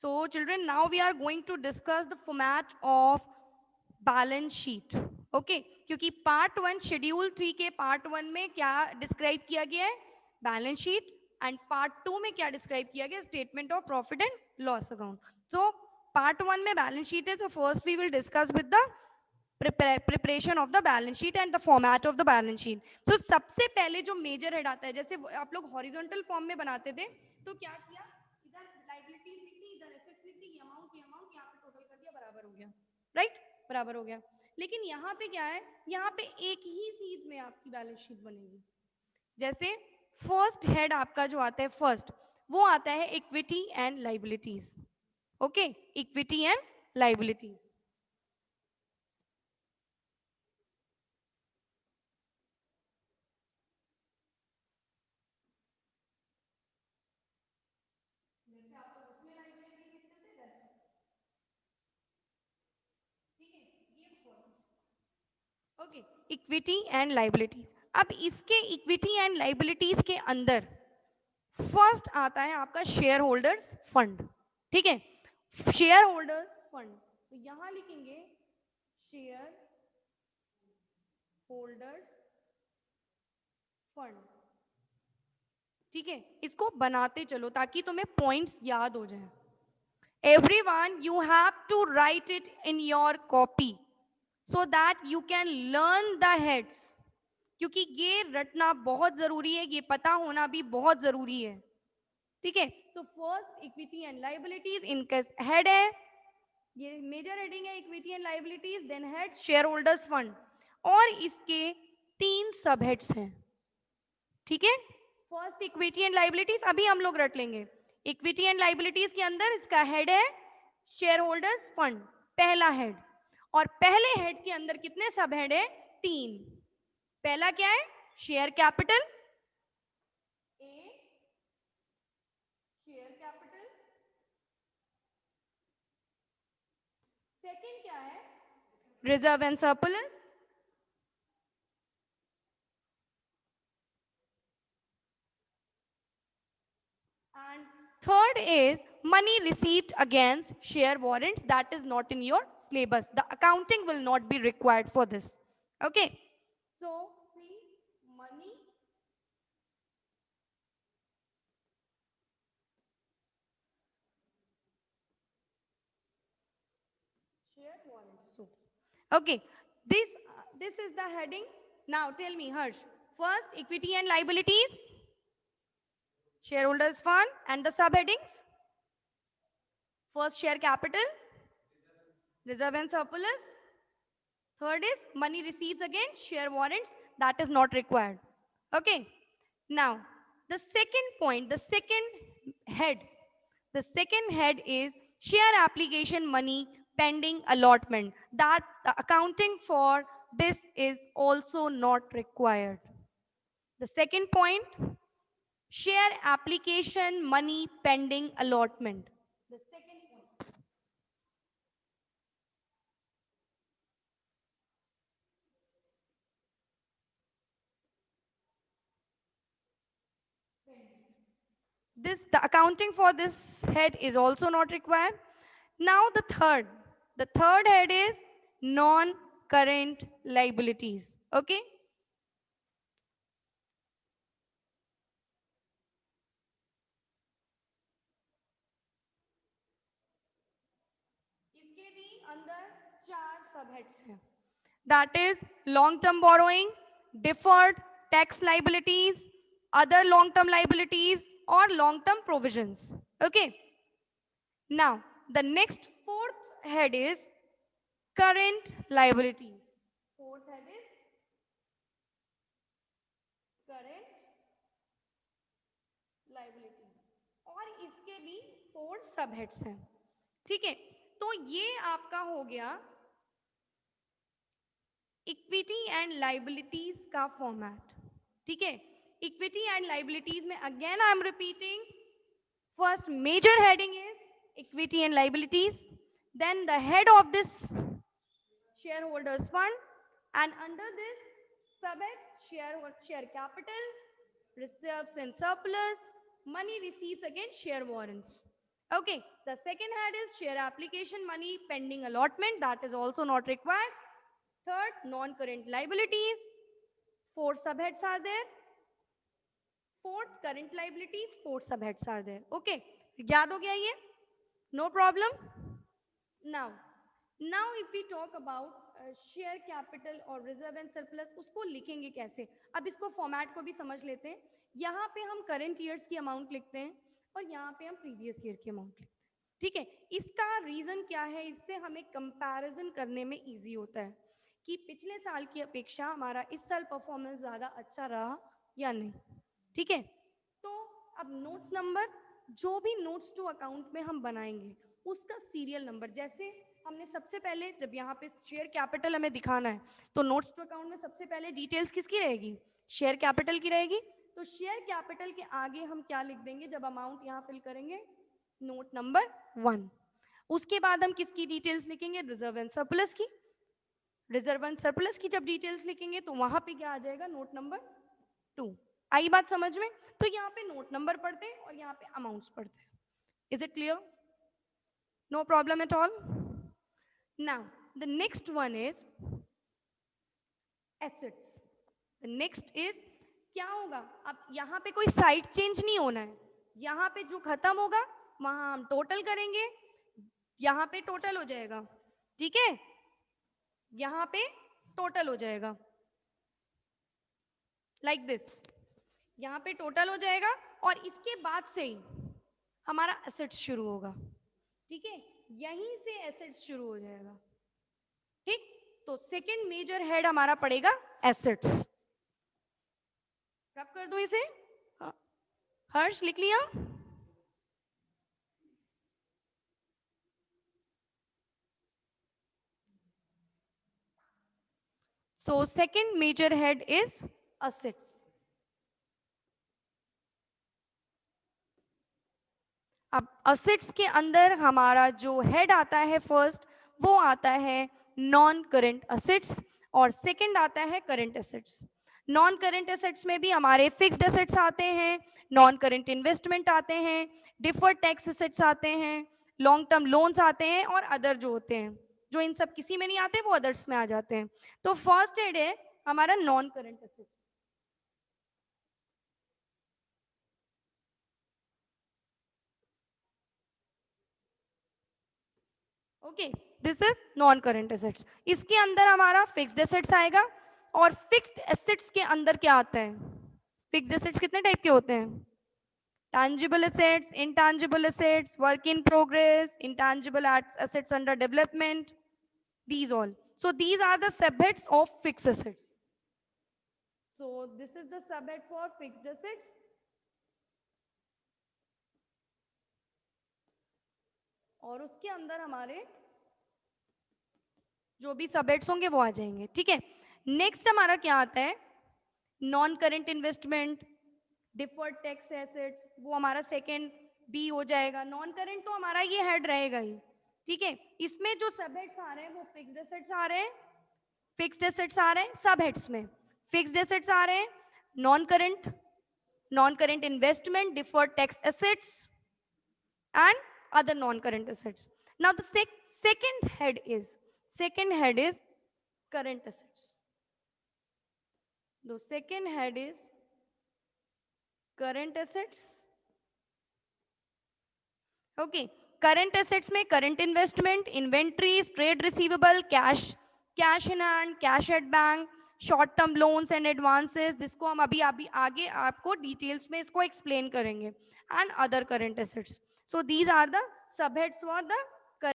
So children, now we are going to discuss the format of balance sheet okay क्योंकि part one schedule 3 के part one में क्या describe किया गया है balance sheet and part two में क्या डिस्क्राइब किया गया statement of profit and loss account so part one में बैलेंस शीट है तो first we will discuss with the preparation of the balance sheet and the format of the balance sheet तो सबसे पहले जो मेजर हेड आता है जैसे आप लोग हॉरिजॉन्टल फॉर्म में बनाते थे तो क्या किया इधर लाइबिलिटीज लिख दी इधर एसेट्स लिख दी अमाउंट यहाँ पे टोटल कर दिया बराबर हो गया राइट बराबर हो गया लेकिन यहाँ पे क्या है यहाँ पे एक ही चीज में आपकी बैलेंस शीट बनेगी जैसे फर्स्ट हेड आपका जो आता है फर्स्ट वो आता है equity and liabilities okay equity and liabilities okay equity and liabilities अब इसके इक्विटी एंड लाइबिलिटीज के अंदर फर्स्ट आता है आपका शेयर होल्डर्स फंड ठीक है शेयर होल्डर्स फंड तो यहां लिखेंगे शेयर होल्डर्स फंड ठीक है इसको बनाते चलो ताकि तुम्हें पॉइंट्स याद हो जाए everyone you have to write it in your copy so that you can learn the heads क्योंकि ये रटना बहुत जरूरी है ये पता होना भी बहुत जरूरी है ठीक है तो फर्स्ट इक्विटी एंड लाइबिलिटीज इनका हेड है ये मेजर हेडिंग है equity and liabilities then head share holders fund और इसके तीन सब हेड्स हैं ठीक है फर्स्ट इक्विटी एंड लाइबिलिटीज अभी हम लोग रट लेंगे इक्विटी एंड लाइबिलिटीज के अंदर इसका हेड है शेयर होल्डर्स फंड पहला हेड और पहले हेड के अंदर कितने सब हेड है तीन पहला क्या है share capital A share capital second क्या है reserve and surplus and third is money received against share warrants that is not in your syllabus the accounting will not be required for this okay so see money share warrants so okay this is the heading now tell me Harsh first equity and liabilities shareholders fund and the subheadings first share capital reserve and surplus third is money receipts against share warrants that is not required okay now the second point the second head is share application money pending allotment that the accounting for this is also not required the second point share application money pending allotment the second point this the accounting for this head is also not required now the third head is non current liabilities okay इसके भी अंदर चार सब heads हैं that is long term borrowing deferred tax liabilities other long term liabilities or long term provisions okay now the next fourth head is current liabilities fourth head is current liability और इसके भी four सब heads हैं ठीक है तो ये आपका हो गया इक्विटी एंड लाइबिलिटीज का फॉर्मेट ठीक है इक्विटी एंड लाइबिलिटीज में again I am repeating first major heading is equity and liabilities then the head of this shareholders fund and under this subhead share capital reserves and surplus money receipts against share warrants Okay, the second head is share application money pending allotment, that is also not required. Third, non-current liabilities. Four subheads are there. Fourth, current liabilities. Four subheads are there. Okay, याद हो गया ये? No problem. Now, if we talk about share capital और reserve and surplus, उसको लिखेंगे कैसे? अब इसको फॉर्मेट को भी समझ लेते हैं. यहाँ पे हम करंट ईयर्स की अमाउंट लिखते हैं और यहाँ पे हम प्रीवियस ईयर की अमाउंट लिखते हैं. ठीक है, इसका रीजन क्या है? इससे हमें कंपैरिजन करने में इजी होता है कि पिछले साल की अपेक्षा हमारा इस साल परफॉर्मेंस ज्यादा अच्छा रहा या नहीं. ठीक है, तो अब नोट्स नंबर, जो भी नोट्स टू अकाउंट में हम बनाएंगे उसका सीरियल नंबर, जैसे हमने सबसे पहले जब यहाँ पे शेयर कैपिटल हमें दिखाना है तो नोट्स टू अकाउंट में सबसे पहले डिटेल्स किसकी रहेगी? शेयर कैपिटल की रहेगी. तो शेयर कैपिटल के आगे हम क्या लिख देंगे जब अमाउंट यहाँ फिल करेंगे? Note number 1. उसके बाद हम किसकी डिटेल्स लिखेंगे? रिजर्व एंड सरप्लस की. रिजर्व एंड सरप्लस की जब डिटेल्स लिखेंगे तो वहां पे क्या आ जाएगा? Note number 2. आई बात समझ में? तो यहाँ पे नोट नंबर पढ़ते हैं और यहाँ पे अमाउंट्स पढ़ते हैं. Is it clear? No problem at all. Now the next one is assets. The next is क्या होगा? अब यहाँ पे कोई साइड चेंज नहीं होना है. यहाँ पे जो खत्म होगा वहां हम टोटल करेंगे, यहाँ पे टोटल हो जाएगा. ठीक है, यहाँ पे टोटल हो जाएगा लाइक दिस. यहाँ पे टोटल हो जाएगा और इसके बाद से ही हमारा एसेट्स शुरू होगा. ठीक है, यहीं से एसेट्स शुरू हो जाएगा. ठीक, तो सेकंड मेजर हेड हमारा पड़ेगा एसेट्स. रब कर दो इसे. हर्ष लिख लिया? So second major head is assets. अब assets के अंदर हमारा जो head आता है फर्स्ट, वो आता है नॉन करेंट assets और सेकंड आता है current assets. Non current assets में भी हमारे फिक्स्ड assets आते हैं, नॉन करेंट इन्वेस्टमेंट आते हैं, डिफर्ड टैक्स assets आते हैं, लॉन्ग टर्म लोन्स आते हैं और अदर जो होते हैं, जो इन सब किसी में नहीं आते वो अदर्स में आ जाते हैं. तो फर्स्ट हेड है हमारा non current assets. Okay, this is non current assets. इसके अंदर हमारा फिक्स्ड एसेट्स आएगा और फिक्स्ड एसेट्स के अंदर क्या आता है? फिक्स्ड एसेट्स कितने टाइप के होते हैं? tangible assets, intangible assets, work in progress, intangible assets under development, these all. So these are the subheads of fixed assets. So this is the subhead for fixed assets. और उसके अंदर हमारे जो भी सबहेड्स होंगे वो आ जाएंगे. ठीक है, नेक्स्ट हमारा क्या आता है? Non current investment, deferred tax assets, वो हमारा सेकेंड बी हो जाएगा. नॉन करेंट तो हमारा ये हेड रहेगा ही. ठीक है, इसमें जो सबहेड्स आ रहे हैं वो फिक्स्ड एसेट्स आ रहे हैं, फिक्स्ड एसेट्स आ रहे हैं सबहेड्स में, फिक्स्ड एसेट्स आ रहे हैं, non current investment, deferred tax assets and other non-current assets. Now the second head is current assets. The second head is current assets. Okay, current assets में current investment, inventories, trade receivable, cash in hand, cash at bank, short term loans and advances. जिसको हम अभी आगे आपको details में इसको explain करेंगे. And other current assets. So these are the subheads for the